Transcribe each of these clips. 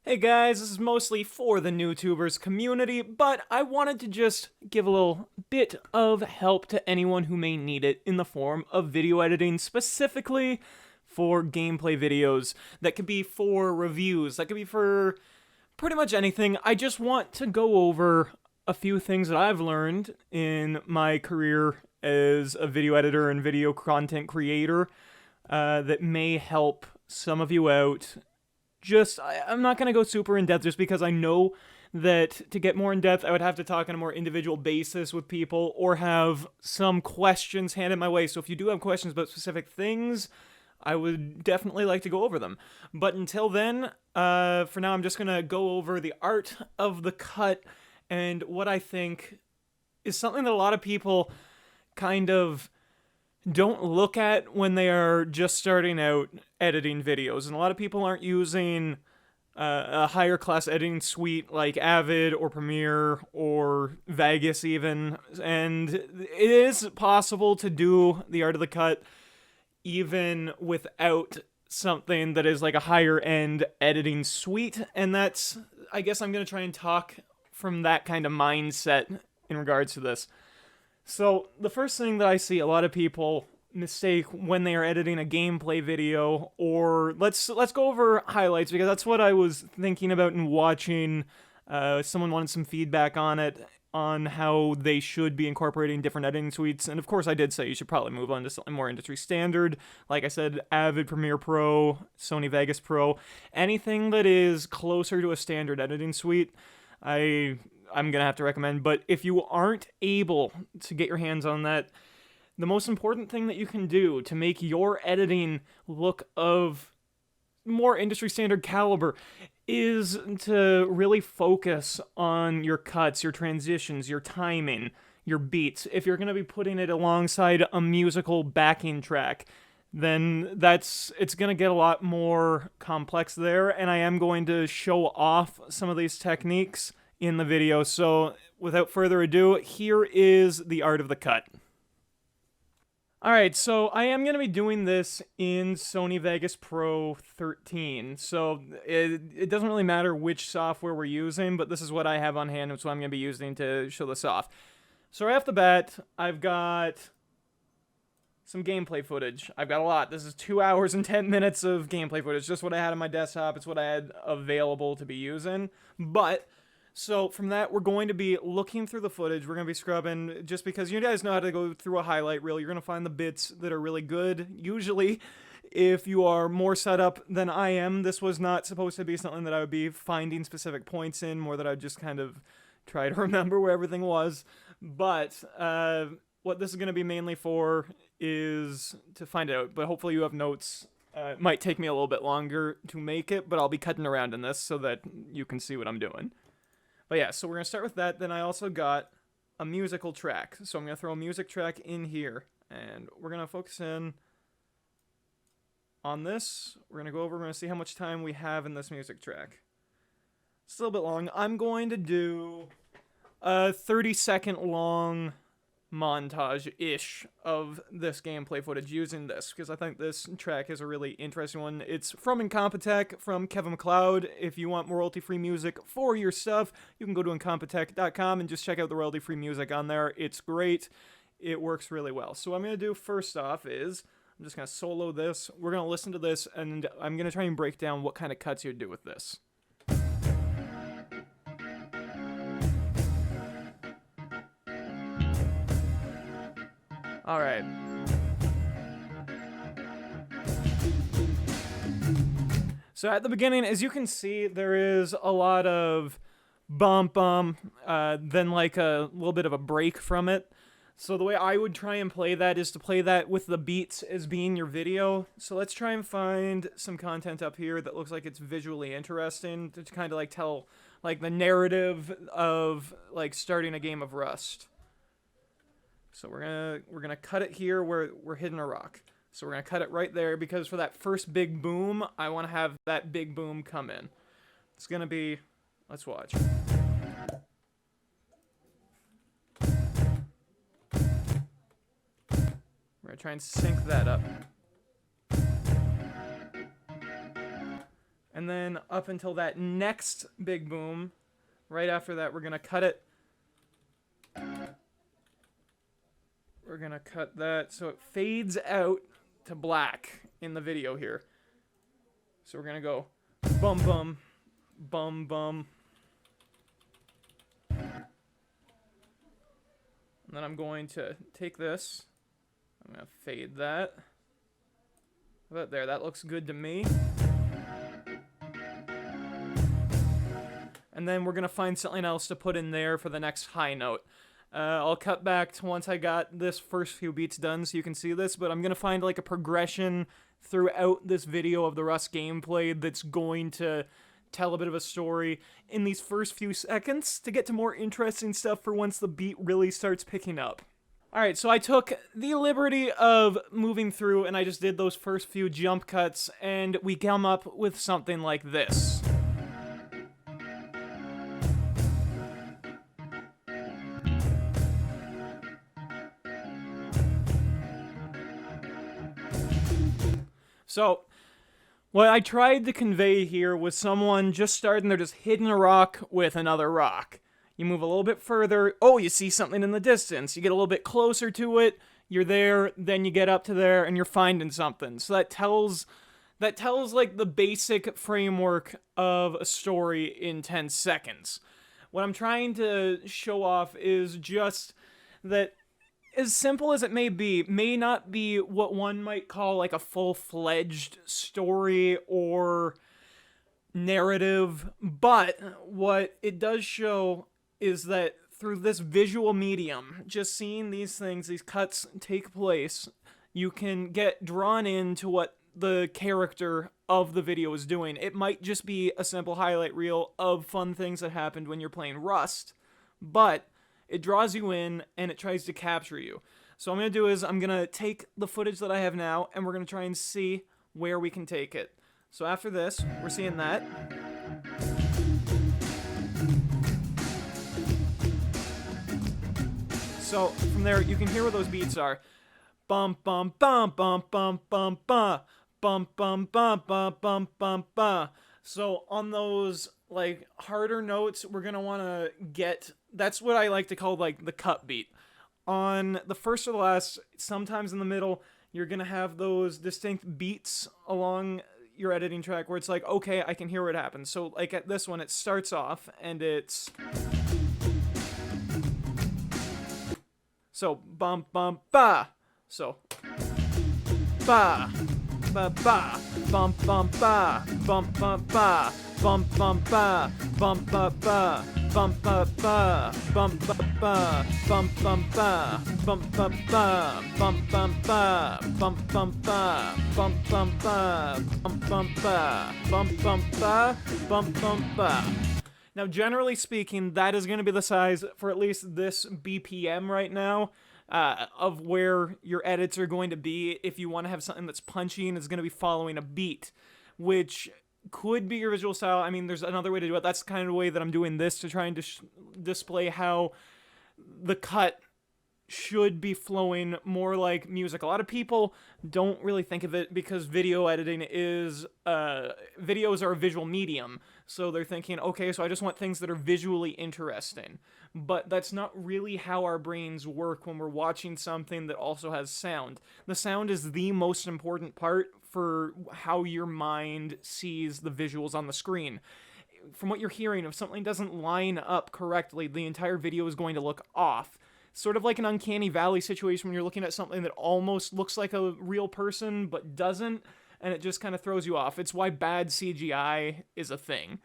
Hey guys, this is mostly for the newtubers community, but I wanted to just give a little bit of help to anyone who may need it in the form of video editing, specifically for gameplay videos. That could be for reviews, that could be for pretty much anything. I just want to go over a few things that I've learned in my career as a video editor and video content creator that may help some of you out. I'm not going to go super in depth just because I know that to get more in depth, I would have to talk on a more individual basis with people or have some questions handed my way. So if you do have questions about specific things, I would definitely like to go over them. But until then, for now, I'm just going to go over the art of the cut and what I think is something that a lot of people kind of don't look at when they are just starting out editing videos. And a lot of people aren't using a higher class editing suite like Avid or Premiere or Vegas even. And it is possible to do the art of the cut even without something that is like a higher end editing suite. And that's, I guess I'm going to try and talk from that kind of mindset in regards to this. So, the first thing that I see a lot of people mistake when they are editing a gameplay video, or let's go over highlights, because that's what I was thinking about and watching. Someone wanted some feedback on it, on how they should be incorporating different editing suites, and of course I did say you should probably move on to something more industry standard. Like I said, Avid Premiere Pro, Sony Vegas Pro, anything that is closer to a standard editing suite, I'm going to have to recommend. But if you aren't able to get your hands on that, the most important thing that you can do to make your editing look of more industry standard caliber is to really focus on your cuts, your transitions, your timing, your beats. If you're going to be putting it alongside a musical backing track, then it's going to get a lot more complex there, and I am going to show off some of these techniques in the video. So without further ado, here is the art of the cut. Alright, so I am going to be doing this in Sony Vegas Pro 13, so it doesn't really matter which software we're using, but this is what I have on hand, and so I'm going to be using to show this off. So right off the bat, I've got some gameplay footage. I've got a lot. This is 2 hours and 10 minutes of gameplay footage. Just what I had on my desktop. It's what I had available to be using. So from that, we're going to be looking through the footage. We're going to be scrubbing, just because you guys know how to go through a highlight reel. You're going to find the bits that are really good. Usually, if you are more set up than I am, this was not supposed to be something that I would be finding specific points in, more that I would just kind of try to remember where everything was. But what this is going to be mainly for is to find out. But hopefully you have notes. It might take me a little bit longer to make it, but I'll be cutting around in this so that you can see what I'm doing. But yeah, so we're going to start with that. Then I also got a musical track. So I'm going to throw a music track in here. And we're going to focus in on this. We're going to go over, we're going to see how much time we have in this music track. It's a little bit long. I'm going to do a 30-second long montage-ish of this gameplay footage using this, because I think this track is a really interesting one. It's from Incompetech, from Kevin MacLeod. If you want royalty-free music for your stuff, you can go to incompetech.com and just check out the royalty-free music on there. It's great. It works really well. So what I'm going to do first off is, I'm just going to solo this. We're going to listen to this, and I'm going to try and break down what kind of cuts you'd do with this. Alright. So at the beginning, as you can see, there is a lot of bump, then like a little bit of a break from it. So the way I would try and play that is to play that with the beats as being your video. So let's try and find some content up here that looks like it's visually interesting to kind of like tell like the narrative of like starting a game of Rust. So we're gonna cut it here where we're hitting a rock. So we're gonna cut it right there, because for that first big boom, I want to have that big boom come in. It's gonna be, let's watch. We're gonna try and sync that up. And then up until that next big boom, right after that, we're going to cut it. We're going to cut that so it fades out to black in the video here. So we're going to go bum bum, bum bum. And then I'm going to take this. I'm going to fade that. There, that looks good to me. And then we're going to find something else to put in there for the next high note. I'll cut back to once I got this first few beats done so you can see this, but I'm going to find like a progression throughout this video of the Rust gameplay that's going to tell a bit of a story in these first few seconds to get to more interesting stuff for once the beat really starts picking up. Alright, so I took the liberty of moving through and I just did those first few jump cuts and we come up with something like this. So, what I tried to convey here was someone just starting, they're just hitting a rock with another rock. You move a little bit further, oh, you see something in the distance. You get a little bit closer to it, you're there, then you get up to there, and you're finding something. So that tells like the basic framework of a story in 10 seconds. What I'm trying to show off is just that as simple as it may not be what one might call like a full-fledged story or narrative, but what it does show is that through this visual medium, just seeing these things, these cuts take place, you can get drawn into what the character of the video is doing. It might just be a simple highlight reel of fun things that happened when you're playing Rust, but it draws you in, and it tries to capture you. So what I'm going to do is I'm going to take the footage that I have now, and we're going to try and see where we can take it. So after this, we're seeing that. So from there, you can hear where those beats are. Bum, bum, bum, bum, bum, bum, bum. Bum, bum, bum, bum, bum, bum, bum. So on those like harder notes, we're going to want to get, that's what I like to call like the cut beat. On the first or the last, sometimes in the middle, you're going to have those distinct beats along your editing track where it's like, okay, I can hear what happens. So like at this one, it starts off and it's, so bum, bum, ba. So ba. Ba ba bum bum ba bum bum ba bum bum ba bum ba ba bum ba ba bum ba ba bum bum ba bum ba ba bum bum ba bum bum ba bum bum ba bum bum ba bum bum ba bum bum ba. Now, generally speaking, that is going to be the size for at least this BPM right now. Of where your edits are going to be if you want to have something that's punchy and is going to be following a beat, which could be your visual style. I mean, there's another way to do it. That's kind of the way that I'm doing this to try and display how the cut should be flowing more like music. A lot of people don't really think of it because video editing is, videos are a visual medium. So they're thinking, okay, so I just want things that are visually interesting. But that's not really how our brains work when we're watching something that also has sound. The sound is the most important part for how your mind sees the visuals on the screen. From what you're hearing, if something doesn't line up correctly, the entire video is going to look off. Sort of like an uncanny valley situation when you're looking at something that almost looks like a real person but doesn't, and it just kind of throws you off. It's why bad CGI is a thing.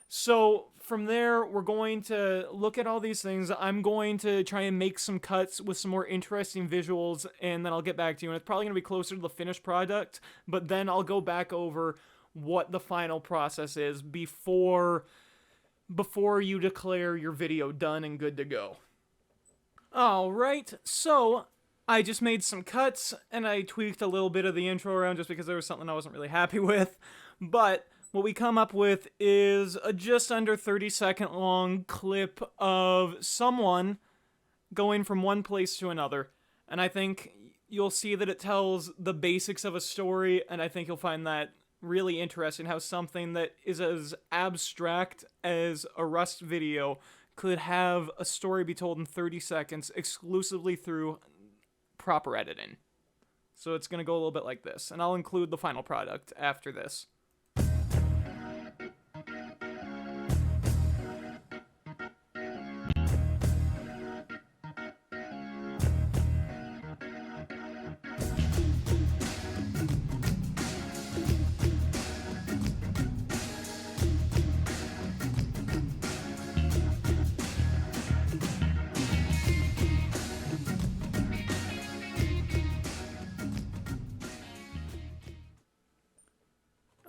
So from there, we're going to look at all these things. I'm going to try and make some cuts with some more interesting visuals, and then I'll get back to you. And it's probably going to be closer to the finished product, but then I'll go back over what the final process is before you declare your video done and good to go. Alright, so I just made some cuts, and I tweaked a little bit of the intro around just because there was something I wasn't really happy with, but what we come up with is a just under 30-second long clip of someone going from one place to another, and I think you'll see that it tells the basics of a story, and I think you'll find that really interesting how something that is as abstract as a Rust video could have a story be told in 30 seconds exclusively through proper editing. So it's going to go a little bit like this, and I'll include the final product after this.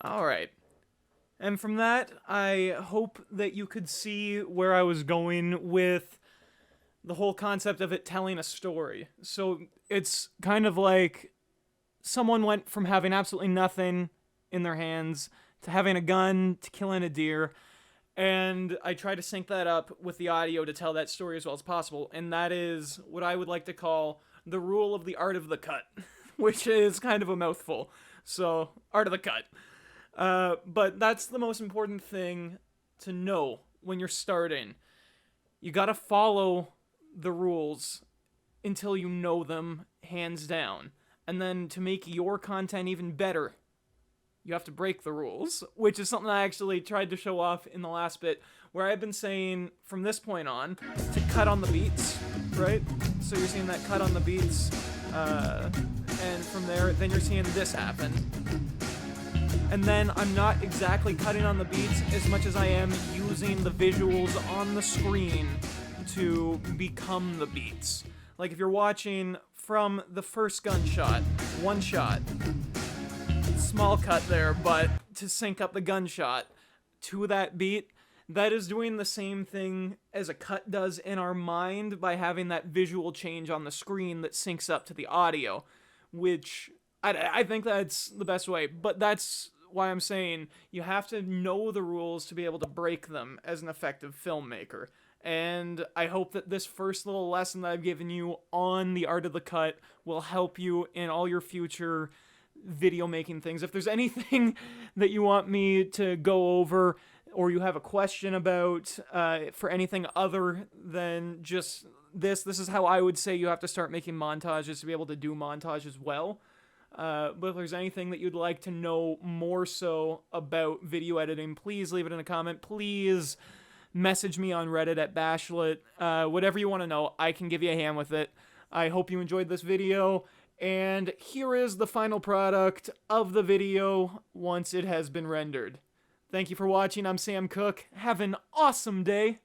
Alright. And from that, I hope that you could see where I was going with the whole concept of it telling a story. So it's kind of like someone went from having absolutely nothing in their hands to having a gun to killing a deer, and I try to sync that up with the audio to tell that story as well as possible, and that is what I would like to call the rule of the art of the cut, which is kind of a mouthful. So, art of the cut. But that's the most important thing to know when you're starting. You gotta follow the rules until you know them, hands down. And then to make your content even better, you have to break the rules, which is something I actually tried to show off in the last bit, where I've been saying from this point on to cut on the beats, right? So you're seeing that cut on the beats, and from there, then you're seeing this happen. And then I'm not exactly cutting on the beats as much as I am using the visuals on the screen to become the beats. Like if you're watching from the first gunshot, one shot, small cut there, but to sync up the gunshot to that beat, that is doing the same thing as a cut does in our mind by having that visual change on the screen that syncs up to the audio, which I think that's the best way, but that's why I'm saying you have to know the rules to be able to break them as an effective filmmaker. And I hope that this first little lesson that I've given you on the art of the cut will help you in all your future video making things. If there's anything that you want me to go over or you have a question about for anything other than just this is how I would say you have to start making montages to be able to do montages well. But if there's anything that you'd like to know more so about video editing, please leave it in a comment. Please message me on Reddit at Bashlet. Whatever you want to know, I can give you a hand with it. I hope you enjoyed this video, and here is the final product of the video once it has been rendered. Thank you for watching. I'm Sam Cook. Have an awesome day.